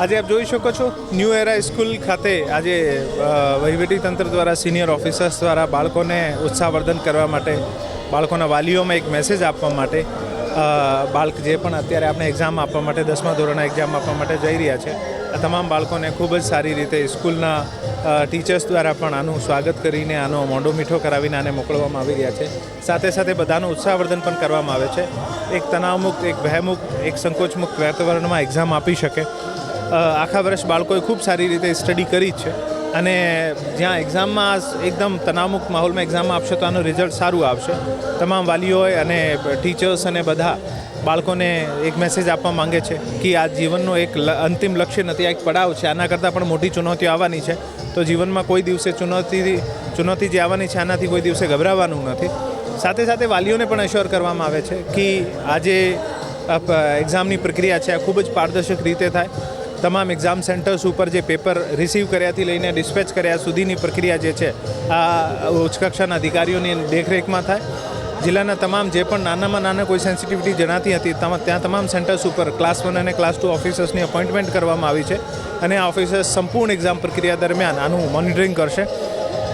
આજે આપ જોઈ શકો છો ન્યૂ એરા સ્કૂલ ખાતે આજે વહીવટી તંત્ર દ્વારા સિનિયર ઓફિસર્સ દ્વારા બાળકોને ઉત્સાહવર્ધન કરવા માટે બાળકોના વાલીઓમાં એક મેસેજ આપવા માટે બાળક જે પણ અત્યારે આપણે એક્ઝામ આપવા માટે 10મા ધોરણના એક્ઝામ આપવા માટે જઈ રહ્યા છે આ તમામ બાળકોને ખૂબ જ સારી રીતે સ્કૂલના ટીચર્સ દ્વારા પણ આનું સ્વાગત કરીને આનો મોઢો મીઠો કરાવીને આને મોકલવામાં આવી રહ્યા છે સાથે સાથે બધાનું ઉત્સાહવર્ધન પણ કરવામાં આવે છે એક તણાવમુક્ત એક ભયમુક્ત એક સંકોચમુક્ત વાતાવરણમાં એક્ઝામ આપી શકે આખા વર્ષ બાળકોએ ખૂબ સારી રીતે સ્ટડી કરી જ છે અને જ્યાં એક્ઝામમાં એકદમ તણાવમુક્ત માહોલમાં એક્ઝામમાં આપશે તો આનું રિઝલ્ટ સારું આવશે તમામ વાલીઓએ અને ટીચર્સ અને બધા બાળકોને એક મેસેજ આપવા માંગે છે કે આ જીવનનો એક અંતિમ લક્ષ્ય નથી આ એક પડાવ છે આના કરતાં પણ મોટી ચુનૌતીઓ આવવાની છે તો જીવનમાં કોઈ દિવસે ચુનૌતી જે આવવાની છે આનાથી કોઈ દિવસે ગભરાવાનું નથી સાથે સાથે વાલીઓને પણ એશ્યોર કરવામાં આવે છે કે આજે એક્ઝામની પ્રક્રિયા છે આ ખૂબ જ પારદર્શક રીતે થાય તમામ એક્ઝામ સેન્ટર્સ ઉપર જે પેપર રિસીવ કર્યાથી લઈને ડિસ્પેચ કર્યા સુધીની પ્રક્રિયા જે છે આ ઉચ્ચ કક્ષાના અધિકારીઓની દેખરેખમાં થાય જિલ્લાના તમામ જે પણ નાનામાં નાના કોઈ સેન્સિટિવિટી જણાતી હતી ત્યાં તમામ સેન્ટર્સ ઉપર ક્લાસ 1 અને ક્લાસ 2 ઓફિસર્સની અપોઇન્ટમેન્ટ કરવામાં આવી છે અને આ ઓફિસર્સ સંપૂર્ણ એક્ઝામ પ્રક્રિયા દરમિયાન આનું મોનિટરિંગ કરશે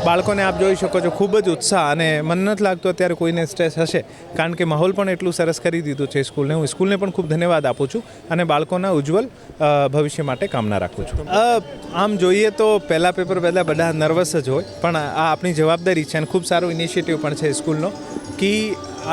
બાળકોને આપ જોઈ શકો છો ખૂબ જ ઉત્સાહ અને મને નથી લાગતું અત્યારે કોઈને સ્ટ્રેસ હશે કારણ કે માહોલ પણ એટલું સરસ કરી દીધું છે સ્કૂલને હું સ્કૂલને પણ ખૂબ ધન્યવાદ આપું છું અને બાળકોના ઉજ્જવલ ભવિષ્ય માટે કામના રાખું છું આમ જોઈએ તો પહેલાં બધા નર્વસ જ હોય પણ આ આપણી જવાબદારી છે અને ખૂબ સારો ઇનિશિયેટિવ પણ છે સ્કૂલનો કે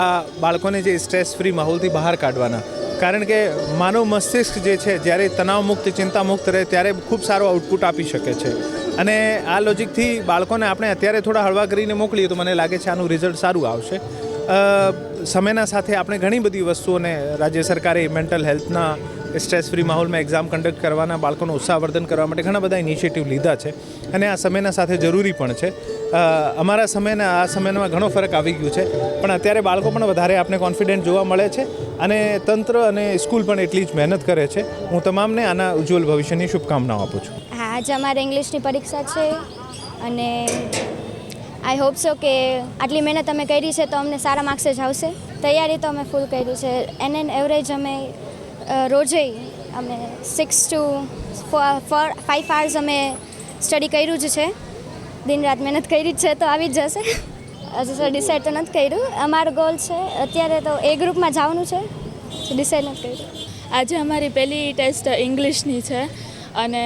આ બાળકોને જે સ્ટ્રેસ ફ્રી માહોલથી બહાર કાઢવાના કારણ કે માનવ મસ્તિષ્ક જે છે જ્યારે તણાવમુક્ત ચિંતામુક્ત રહે ત્યારે ખૂબ સારો આઉટપુટ આપી શકે છે અને આ લોજિકથી બાળકોને આપણે અત્યારે થોડા હળવા કરીને મોકલીએ તો મને લાગે છે આનું રિઝલ્ટ સારું આવશે સમયના સાથે આપણે ઘણી બધી વસ્તુઓને રાજ્ય સરકારે મેન્ટલ હેલ્થના સ્ટ્રેસ ફ્રી માહોલમાં એક્ઝામ કન્ડક્ટ કરવાના બાળકોનું ઉત્સાહવર્ધન કરવા માટે ઘણા બધા ઇનિશિયેટિવ લીધા છે અને આ સમયના સાથે જરૂરી પણ છે અમારા સમયના આ સમયમાં ઘણો ફરક આવી ગયો છે પણ અત્યારે બાળકો પણ વધારે આપણે કોન્ફિડન્ટ જોવા મળે છે અને તંત્ર અને સ્કૂલ પણ એટલી જ મહેનત કરે છે હું તમામને આના ઉજ્જવલ ભવિષ્યની શુભકામનાઓ આપું છું હા આજે અમારે ઇંગ્લિશની પરીક્ષા છે અને આઈ હોપ સો કે આટલી મહેનત અમે કરી છે તો અમને સારા માર્ક્સ જ આવશે તૈયારી તો અમે ફૂલ કરી છે એન એવરેજ અમે રોજે અમે 6 to 5 hours અમે સ્ટડી કર્યું જ છે દિન રાત મહેનત કરી જ છે તો આવી જ જશે હજુ સર ડિસાઇડ તો નથી કર્યું અમારો ગોલ છે અત્યારે તો એ ગ્રુપમાં જવાનું છે ડિસાઇડ નથી કર્યું આજે અમારી પહેલી ટેસ્ટ ઇંગ્લિશની છે અને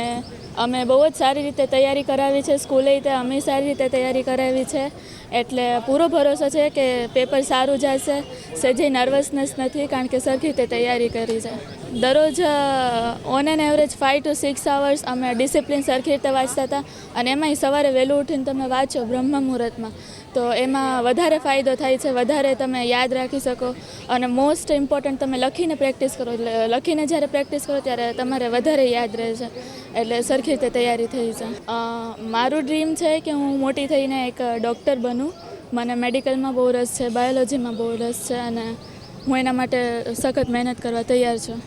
અમે બહુ જ સારી રીતે તૈયારી કરાવી છે સ્કૂલે તે અમે સારી રીતે તૈયારી કરાવી છે એટલે પૂરો ભરોસો છે કે પેપર સારું જશે સહેજે નર્વસનેસ નથી કારણ કે સરખી રીતે તૈયારી કરી છે દરરોજ on an average 5 to 6 hours અમે ડિસિપ્લિન સરખી રીતે વાંચતા હતા અને એમાંય સવારે વહેલું ઉઠીને તમે વાંચો બ્રહ્મ મુહૂર્તમાં તો એમાં વધારે ફાયદો થાય છે વધારે તમે યાદ રાખી શકો અને મોસ્ટ ઇમ્પોર્ટન્ટ તમે લખીને પ્રેક્ટિસ કરો એટલે લખીને જ્યારે પ્રેક્ટિસ કરો ત્યારે તમારે વધારે યાદ રહે છે એટલે સરખી રીતે તૈયારી થઈ છે મારું ડ્રીમ છે કે હું મોટી થઈને એક ડૉક્ટર બનું મને મેડિકલમાં બહુ રસ છે બાયોલોજીમાં બહુ રસ છે અને હું એના માટે સખત મહેનત કરવા તૈયાર છું